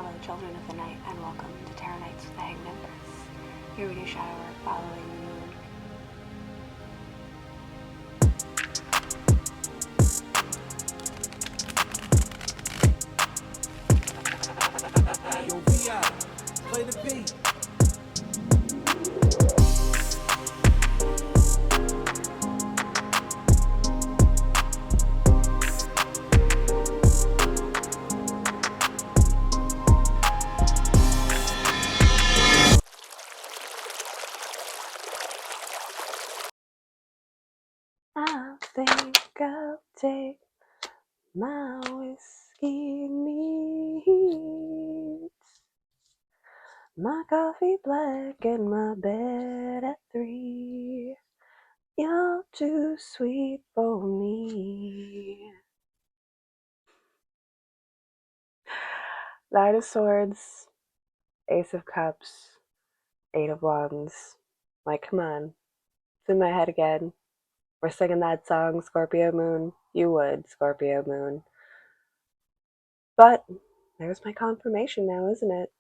Hello, children of the night, and welcome to Tarot Nights with the Hanged Empress. Here we do shadow work following the moon. Yo, VI, play the beat. I think I'll take my whiskey neat, my coffee black, and my bed at 3. You're too sweet for me. Knight of Swords, Ace of Cups, 8 of Wands. Like, come on. It's in my head again. We're singing that song, Scorpio Moon. You would, Scorpio Moon. But there's my confirmation now, isn't it?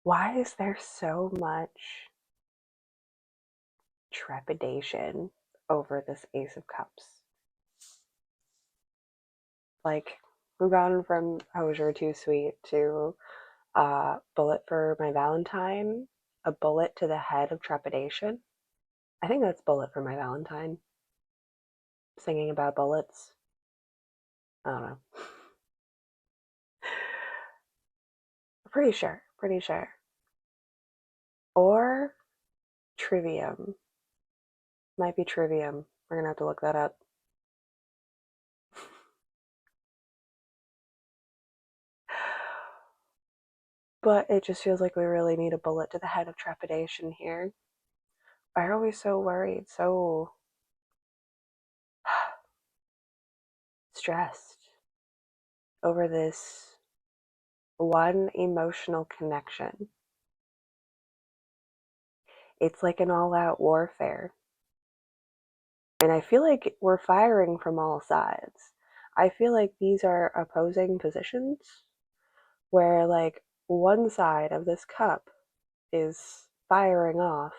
Why is there so much trepidation over this Ace of Cups? Like, we've gone from Hosier too sweet to bullet for my Valentine, a bullet to the head of trepidation. I think that's bullet for my Valentine. Singing about bullets. I don't know. Pretty sure. Or Trivium. Might be Trivium. We're gonna have to look that up. But it just feels like we really need a bullet to the head of trepidation here. Why are we so worried, so stressed over this one emotional connection? It's like an all-out warfare. And I feel like we're firing from all sides. I feel like these are opposing positions where, like, one side of this cup is firing off,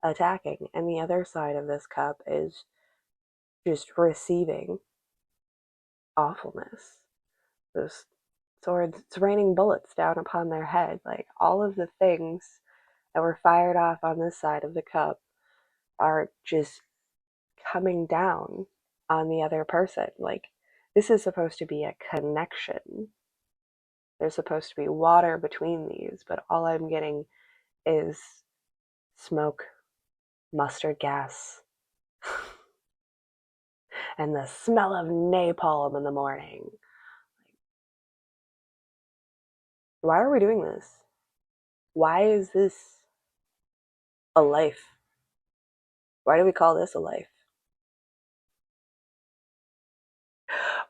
attacking, and the other side of this cup is just receiving awfulness. Those swords, it's raining bullets down upon their head. Like, all of the things that were fired off on this side of the cup are just coming down on the other person. Like, this is supposed to be a connection. There's supposed to be water between these, but all I'm getting is smoke, mustard gas, and the smell of napalm in the morning. Why are we doing this? Why is this a life? Why do we call this a life?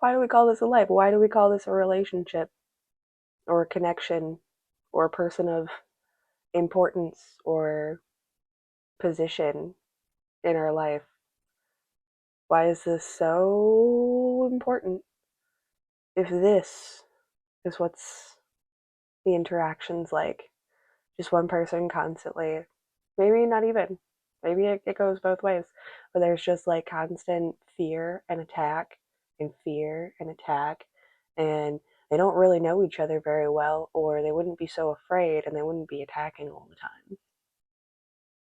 Why do we call this a life? Why do we call this a relationship or a connection or a person of importance or position in our life? Why is this so important if this is what's the interactions like? Just one person constantly, maybe not even, maybe it goes both ways, but there's just like constant fear and attack and fear and attack, and they don't really know each other very well, or they wouldn't be so afraid and they wouldn't be attacking all the time,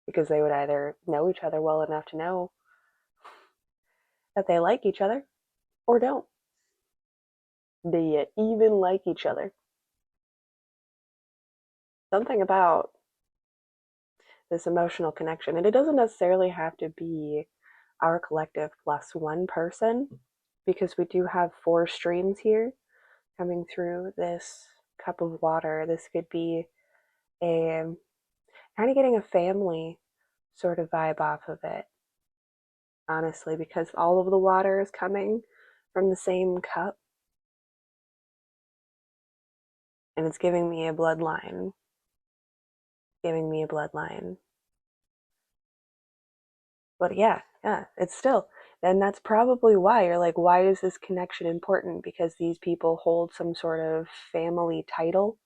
because they would either know each other well enough to know that they like each other or don't. Do you even like each other? Something about this emotional connection, and it doesn't necessarily have to be our collective plus one person, because we do have 4 streams here coming through this cup of water. This could be a kind of getting a family sort of vibe off of it, honestly, because all of the water is coming from the same cup, and it's giving me a bloodline, But yeah, it's still, and that's probably why you're like, why is this connection important? Because these people hold some sort of family title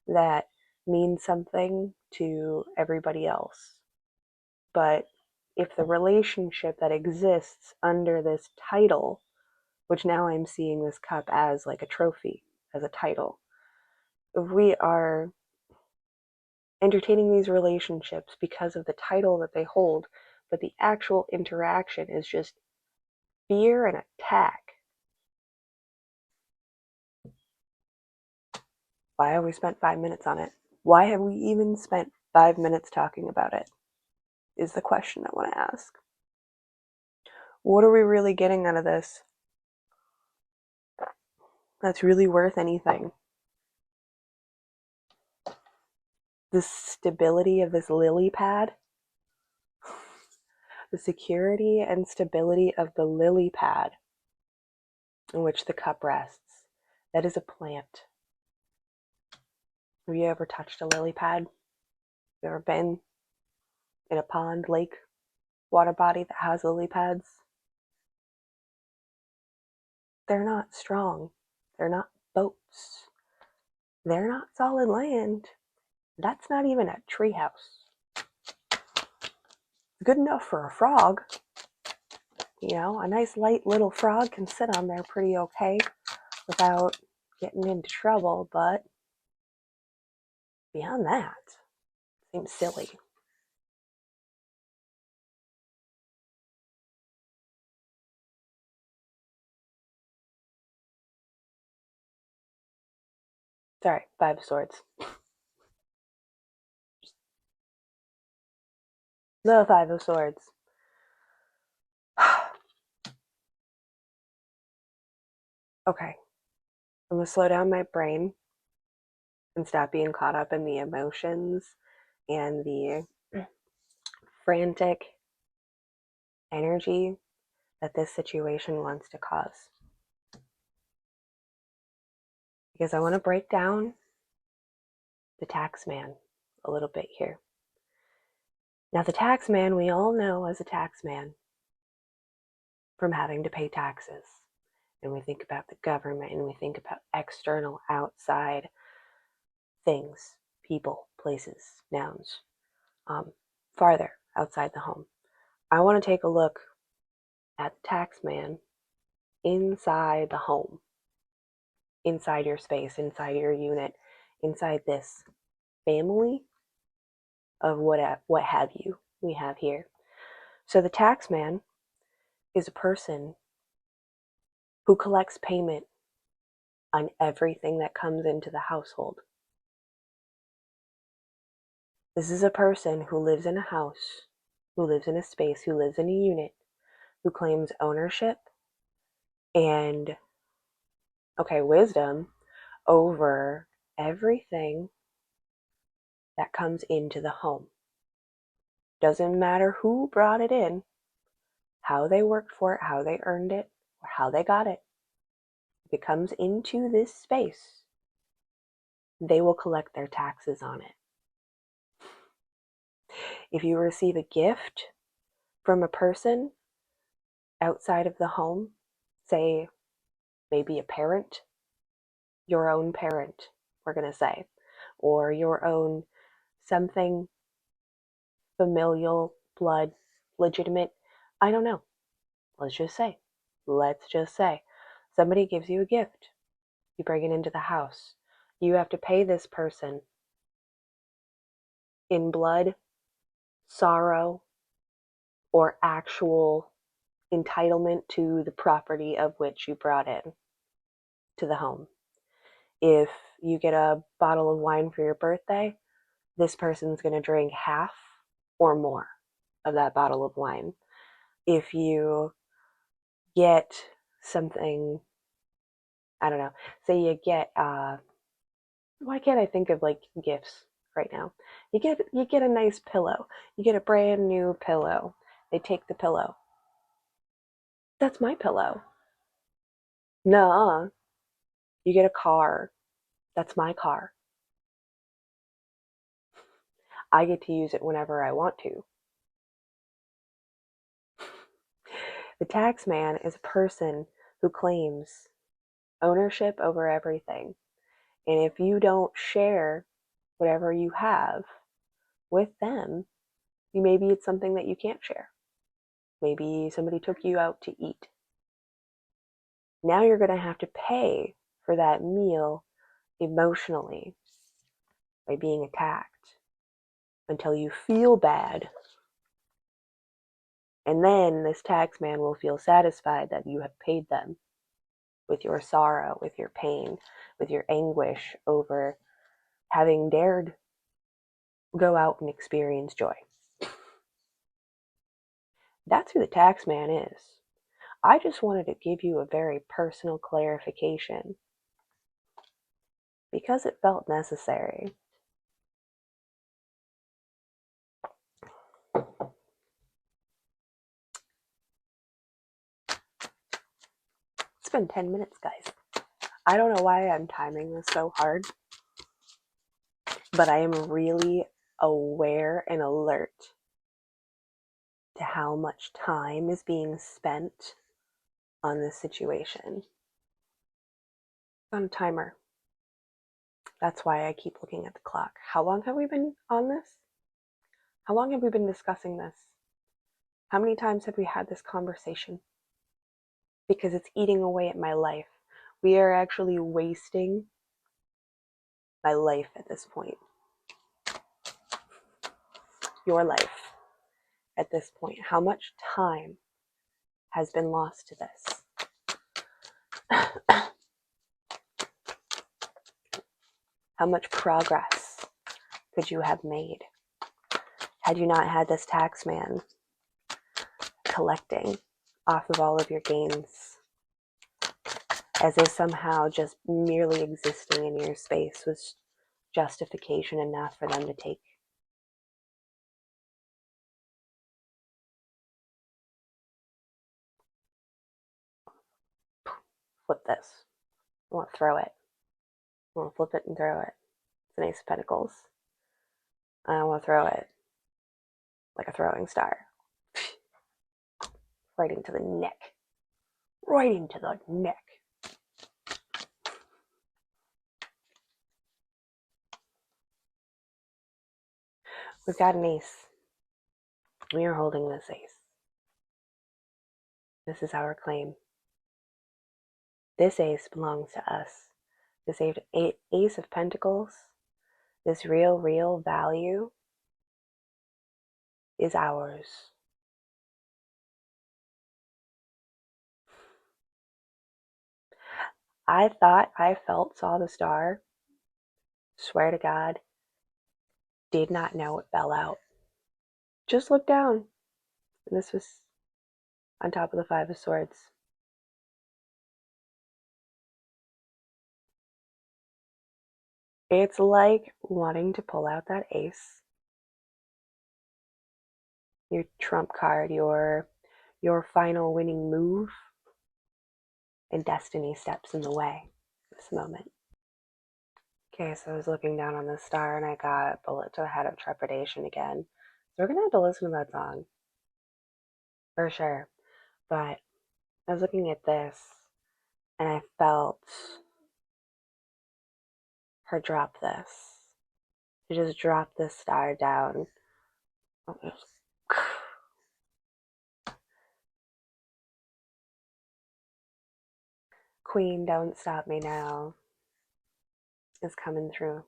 that means something to everybody else. But if the relationship that exists under this title, which now I'm seeing this cup as like a trophy, as a title, if we are entertaining these relationships because of the title that they hold, but the actual interaction is just fear and attack. Why have we spent 5 minutes on it? Why have we even spent 5 minutes talking about it? Is the question I want to ask. What are we really getting out of this that's really worth anything? The stability of this lily pad, the security and stability of the lily pad in which the cup rests. That is a plant. Have you ever touched a lily pad? Have you ever been in a pond, lake, water body that has lily pads? They're not strong. They're not boats. They're not solid land. That's not even a treehouse. Good enough for a frog. You know, a nice light little frog can sit on there pretty okay without getting into trouble, but beyond that, seems silly. Sorry, Five of Swords. The Five of Swords. Okay, I'm gonna slow down my brain and stop being caught up in the emotions and the frantic energy that this situation wants to cause. Because I want to break down the tax man a little bit here. Now, the tax man, we all know as a tax man from having to pay taxes. And we think about the government and we think about external, outside things, people, places, nouns, farther outside the home. I want to take a look at the tax man inside the home, inside your space, inside your unit, inside this family of what have you we have here. So the tax man is a person who collects payment on everything that comes into the household. This is a person who lives in a house, who lives in a space, who lives in a unit, who claims ownership and, okay, wisdom over everything that comes into the home. Doesn't matter who brought it in, how they worked for it, how they earned it, or how they got it. If it comes into this space, they will collect their taxes on it. If you receive a gift from a person outside of the home, say maybe a parent, your own parent, we're going to say, or your own something familial, blood, legitimate, I don't know. Let's just say somebody gives you a gift. You bring it into the house. You have to pay this person in blood, sorrow, or actual entitlement to the property of which you brought in to the home. If you get a bottle of wine for your birthday, this person's going to drink half or more of that bottle of wine. If you get something, I don't know, say you get, why can't I think of like gifts right now? You get a nice pillow. You get a brand new pillow. They take the pillow. That's my pillow. Nuh-uh. You get a car. That's my car. I get to use it whenever I want to. The tax man is a person who claims ownership over everything. And if you don't share whatever you have with them, maybe it's something that you can't share. Maybe somebody took you out to eat. Now you're going to have to pay for that meal emotionally by being attacked until you feel bad. And then this tax man will feel satisfied that you have paid them with your sorrow, with your pain, with your anguish over having dared go out and experience joy. That's who the tax man is. I just wanted to give you a very personal clarification because it felt necessary. It's been 10 minutes, guys. I don't know why I'm timing this so hard, but I am really aware and alert to how much time is being spent on this situation. On a timer. That's why I keep looking at the clock. How long have we been on this? How long have we been discussing this? How many times have we had this conversation? Because it's eating away at my life. We are actually wasting my life at this point. Your life at this point. How much time has been lost to this? How much progress could you have made had you not had this tax man collecting off of all of your gains, as if somehow just merely existing in your space was justification enough for them to take? Flip this. I want to throw it. I want to flip it and throw it. It's an ace of pentacles. I want to throw it like a throwing star. Right into the neck. Right into the neck. We've got an ace. We are holding this ace. This is our claim. This ace belongs to us. This ace of pentacles, this real value is ours. I thought I saw the star. Swear to God, did not know it fell out. Just looked down, and this was on top of the Five of Swords. It's like wanting to pull out that ace, your trump card, your final winning move, and destiny steps in the way this moment. Okay, so I was looking down on the star and I got Bullet to the Head of Trepidation again. So we're gonna have to listen to that song for sure. But I was looking at this and I felt her drop this. She just dropped this star down. Queen, Don't Stop Me Now is coming through.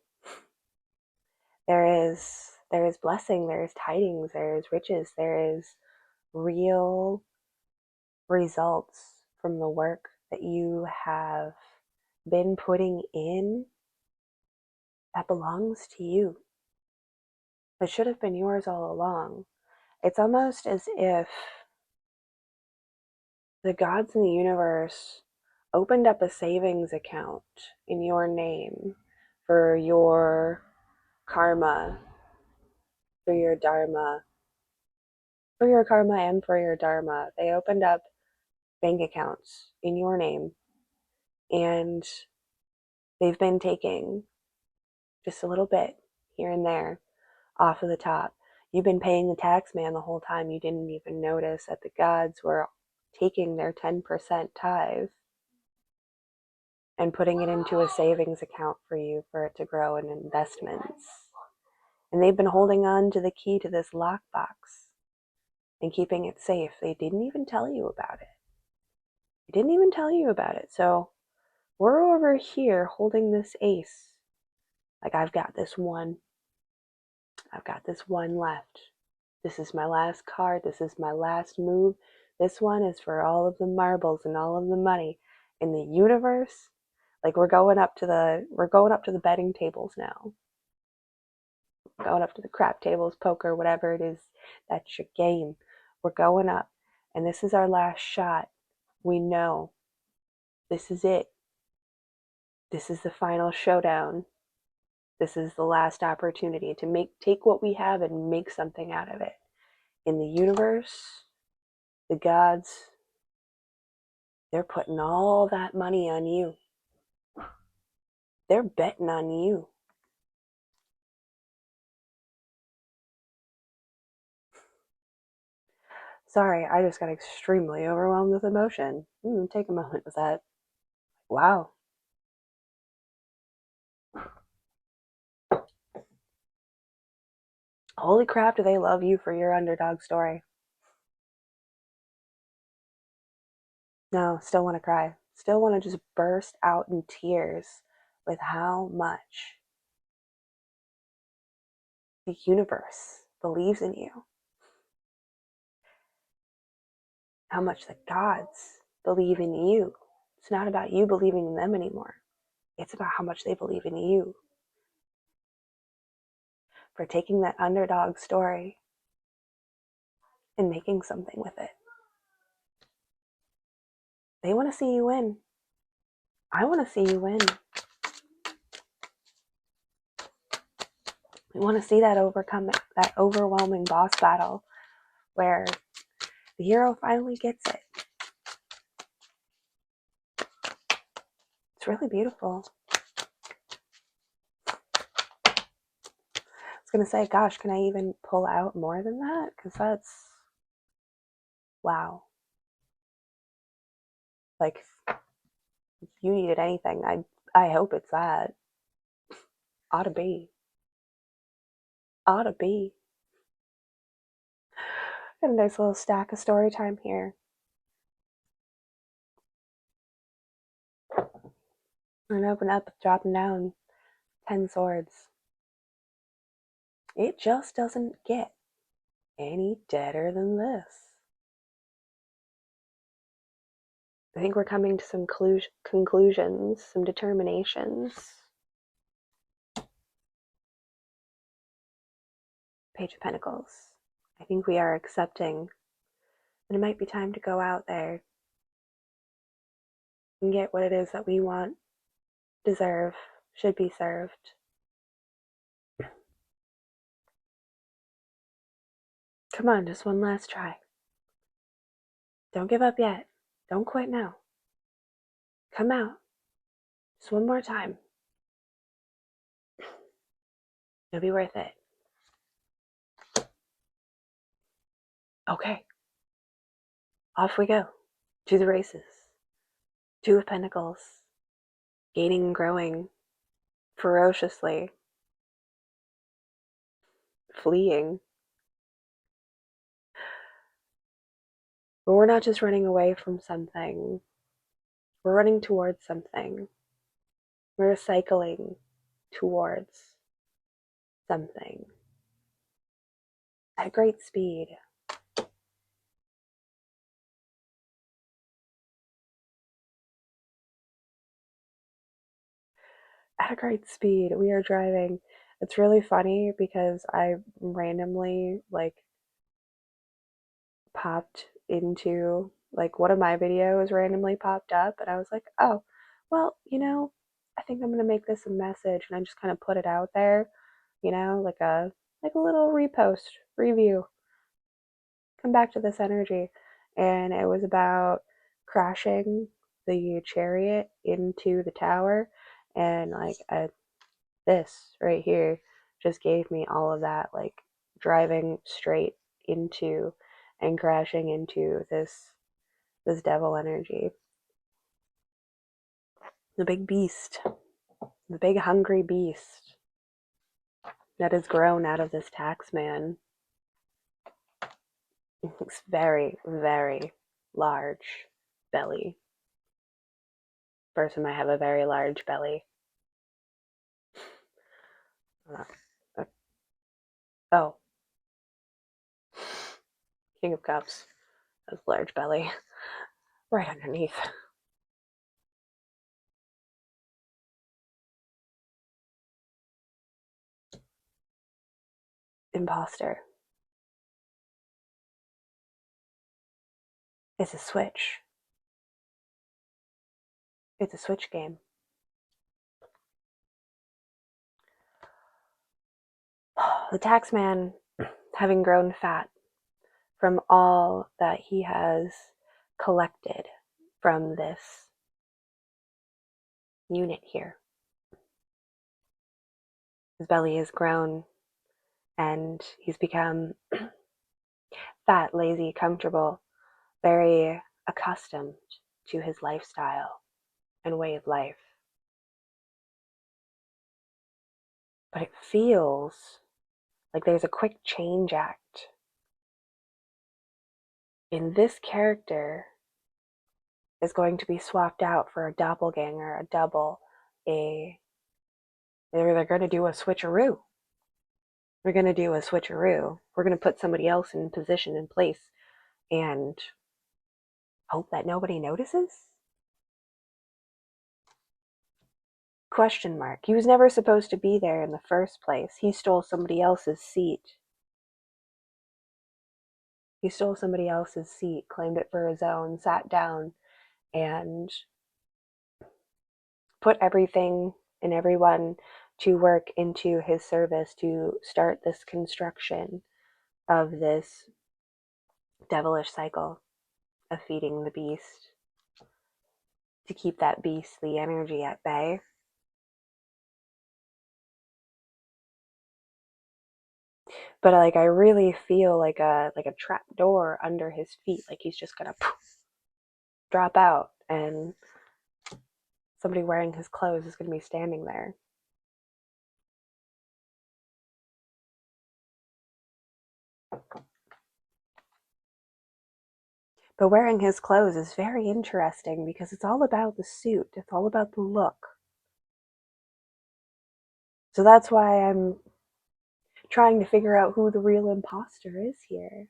There is blessing, there is tidings, there is riches, there is real results from the work that you have been putting in that belongs to you. It should have been yours all along. It's almost as if the gods in the universe opened up a savings account in your name for your karma, for your dharma, for your karma and for your dharma. They opened up bank accounts in your name and they've been taking just a little bit here and there off of the top. You've been paying the tax man the whole time. You didn't even notice that the gods were taking their 10% tithe and putting it into a savings account for you for it to grow in investments. And they've been holding on to the key to this lockbox and keeping it safe. They didn't even tell you about it. They didn't even tell you about it. So we're over here holding this ace. Like, I've got this one. I've got this one left. This is my last card. This is my last move. This one is for all of the marbles and all of the money in the universe. Like, we're going up to the betting tables now. Going up to the crap tables, poker, whatever it is, that's your game. We're going up. And this is our last shot. We know this is it. This is the final showdown. This is the last opportunity to take what we have and make something out of it. In the universe, the gods, they're putting all that money on you. They're betting on you. Sorry, I just got extremely overwhelmed with emotion. Take a moment with that. Wow. Holy crap, do they love you for your underdog story. No, still want to cry. Still want to just burst out in tears with how much the universe believes in you. How much the gods believe in you. It's not about you believing in them anymore. It's about how much they believe in you. For taking that underdog story and making something with it. They want to see you win. I want to see you win. We want to see that overwhelming boss battle where the hero finally gets it. It's really beautiful. I was going to say, gosh, can I even pull out more than that? Because that's, wow. Like, if you needed anything, I hope it's that. Ought to be. Ought to be. Got a nice little stack of story time here. And open up, dropping down 10 swords. It just doesn't get any deader than this. I think we're coming to some conclusions, some determinations. Page of Pentacles. I think we are accepting that it might be time to go out there and get what it is that we want, deserve, should be served. Come on, just one last try. Don't give up yet. Don't quit now. Come out. Just one more time. It'll be worth it. Okay. Off we go. To the races. Two of Pentacles. Gaining and growing. Ferociously. Fleeing. But we're not just running away from something. We're running towards something. We're cycling towards something at great speed. At a great speed. We are driving. It's really funny because I randomly popped into one of my videos randomly popped up and I was like, oh, well, I think I'm gonna make this a message, and I just kind of put it out there, like a little repost review. Come back to this energy. And it was about crashing the chariot into the tower, and this right here just gave me all of that, driving straight into and crashing into this this devil energy. The big beast, the big hungry beast that has grown out of this tax man. It's very, very large belly. Person might have a very large belly. Oh, King of Cups has large belly right underneath. Imposter. It's a switch. It's a switch game. The tax man, having grown fat from all that he has collected from this unit here, his belly has grown and he's become fat, lazy, comfortable, very accustomed to his lifestyle and way of life. But it feels like there's a quick change act. In this character is going to be swapped out for a doppelganger, a double, they're going to do a switcheroo. We're going to do a switcheroo. We're going to put somebody else in position, in place, and hope that nobody notices? Question mark. He was never supposed to be there in the first place. He stole somebody else's seat. He stole somebody else's seat, claimed it for his own, sat down, and put everything and everyone to work into his service to start this construction of this devilish cycle of feeding the beast, to keep that beastly energy at bay. But like I really feel like a trap door under his feet, like he's just gonna drop out and somebody wearing his clothes is gonna be standing there. But wearing his clothes is very interesting because it's all about the suit. It's all about the look. So that's why I'm trying to figure out who the real imposter is here.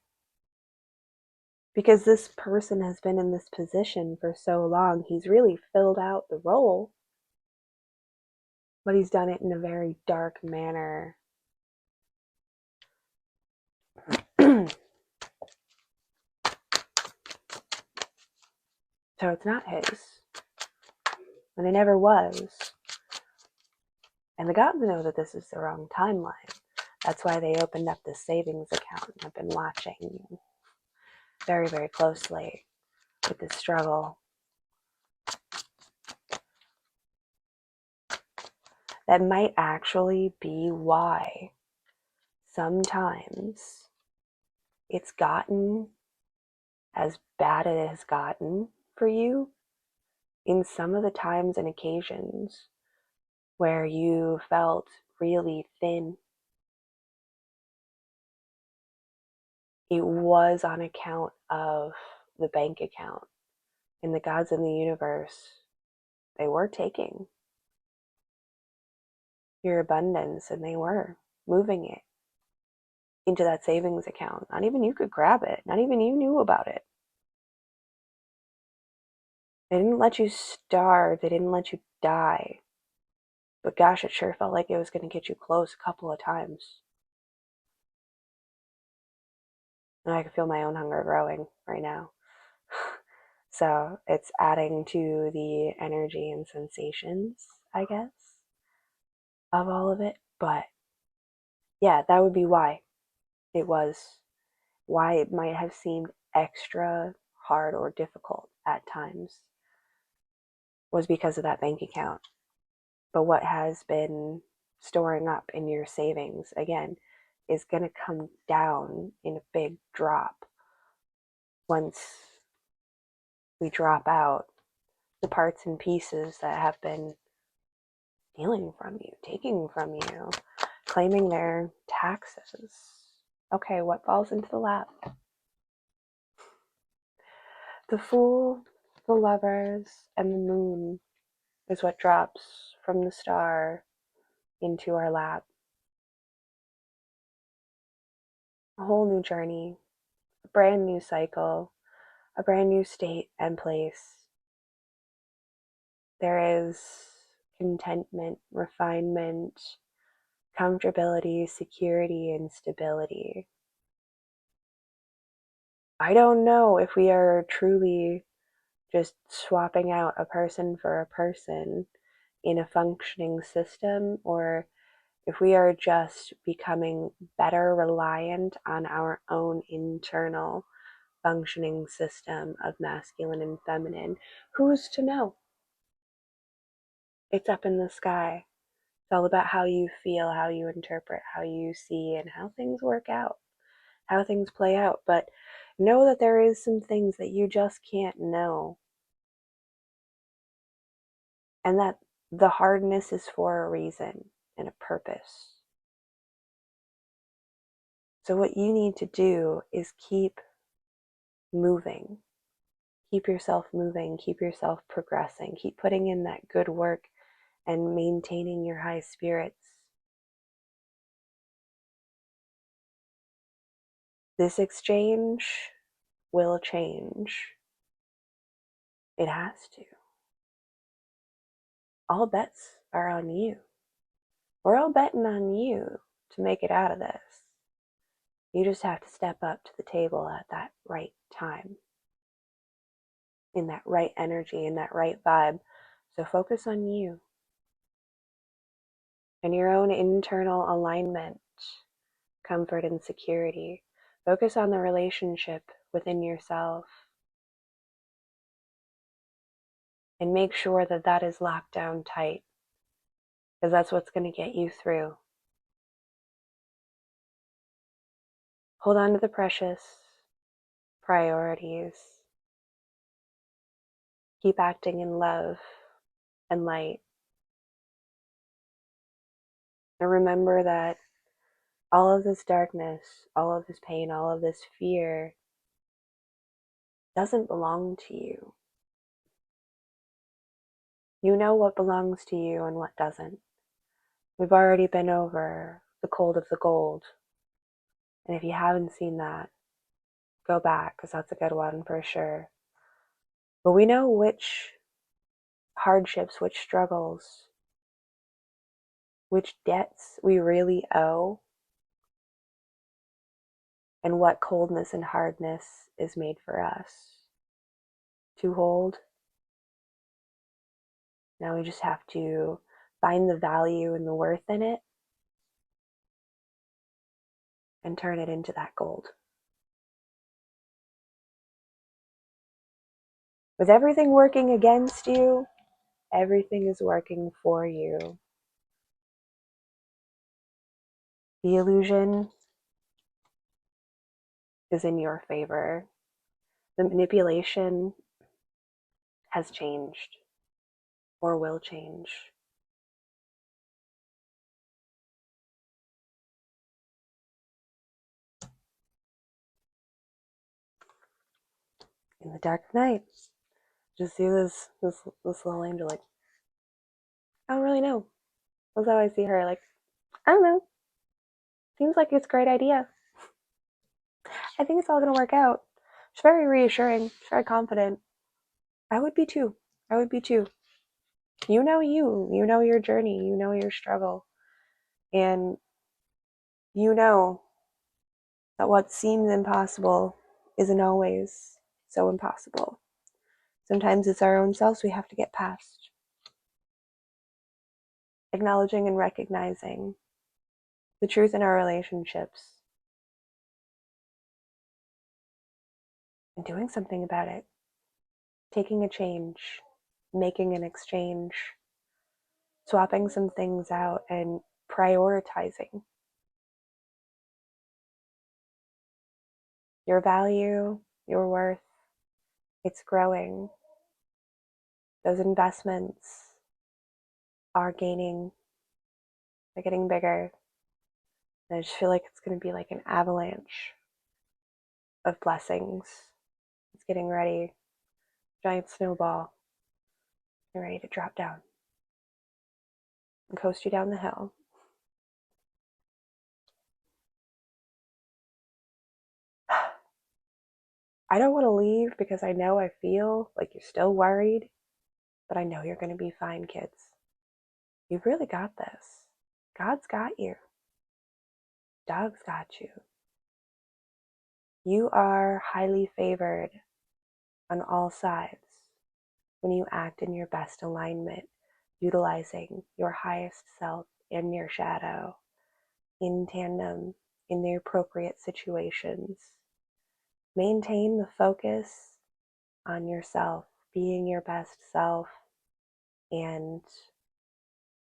Because this person has been in this position for so long, he's really filled out the role, but he's done it in a very dark manner. So it's not his. And it never was. And the gods know that this is the wrong timeline. That's why they opened up this savings account. I've been watching very, very closely with this struggle. That might actually be why sometimes it's gotten as bad as it has gotten for you in some of the times and occasions where you felt really thin. It was on account of the bank account. And the gods in the universe, they were taking your abundance and they were moving it into that savings account. Not even you could grab it. Not even you knew about it. They didn't let you starve. They didn't let you die. But gosh, it sure felt like it was going to get you close a couple of times. And I can feel my own hunger growing right now. So it's adding to the energy and sensations, I guess, of all of it. But yeah, that would be why it was, why it might have seemed extra hard or difficult at times, was because of that bank account. But what has been storing up in your savings, again, is going to come down in a big drop once We drop out the parts and pieces that have been stealing from you, taking from you, claiming their taxes. Okay, what falls into the lap? The Fool, the Lovers, and the Moon is what drops from the star into our lap. A whole new journey, a brand new cycle, a brand new state and place. There is contentment, refinement, comfortability, security, and stability. I don't know if we are truly just swapping out a person for a person in a functioning system, or if we are just becoming better reliant on our own internal functioning system of masculine and feminine. Who's to know? It's up in the sky. It's all about how you feel, how you interpret, how you see, and how things work out, how things play out. But know that there is some things that you just can't know, and that the hardness is for a reason and a purpose. So what you need to do is keep moving. Keep yourself moving, keep yourself progressing, keep putting in that good work and maintaining your high spirits. This exchange will change. It has to. All bets are on you. We're all betting on you to make it out of this. You just have to step up to the table at that right time, in that right energy, in that right vibe. So focus on you and your own internal alignment, comfort, and security. Focus on the relationship within yourself and make sure that that is locked down tight, because that's what's going to get you through. Hold on to the precious priorities. Keep acting in love and light. And remember that all of this darkness, all of this pain, all of this fear doesn't belong to you. You know what belongs to you and what doesn't. We've already been over the cold of the gold. And if you haven't seen that, go back, because that's a good one for sure. But we know which hardships, which struggles, which debts we really owe, and what coldness and hardness is made for us to hold. Now we just have to find the value and the worth in it and turn it into that gold. With everything working against you, everything is working for you. The illusion is in your favor. The manipulation has changed or will change. In the dark of night, just see this little angel like, I don't really know. That's how I see her, like, I don't know. Seems like it's a great idea. I think it's all gonna work out. She's very reassuring, she's very confident. I would be too. I would be too. You know you know your journey, you know your struggle. And you know that what seems impossible isn't always so impossible. Sometimes it's our own selves we have to get past. Acknowledging and recognizing the truth in our relationships and doing something about it. Taking a change, making an exchange, swapping some things out, and prioritizing your value, your worth, It's growing. Those investments are gaining, they're getting bigger. And I just feel like it's going to be like an avalanche of blessings. It's getting ready. Giant snowball. You're ready to drop down and coast you down the hill. I don't want to leave because I feel like you're still worried, but I know you're going to be fine, kids. You've really got this. God's got you. Dog's got you. You are highly favored on all sides when you act in your best alignment, utilizing your highest self and your shadow in tandem in the appropriate situations. Maintain the focus on yourself, being your best self, and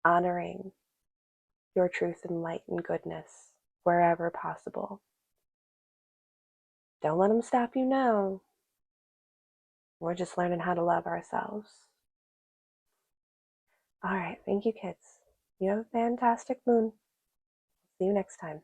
honoring your truth and light and goodness wherever possible. Don't let them stop you now. We're just learning how to love ourselves. All right, thank you, kids. You have a fantastic moon. See you next time.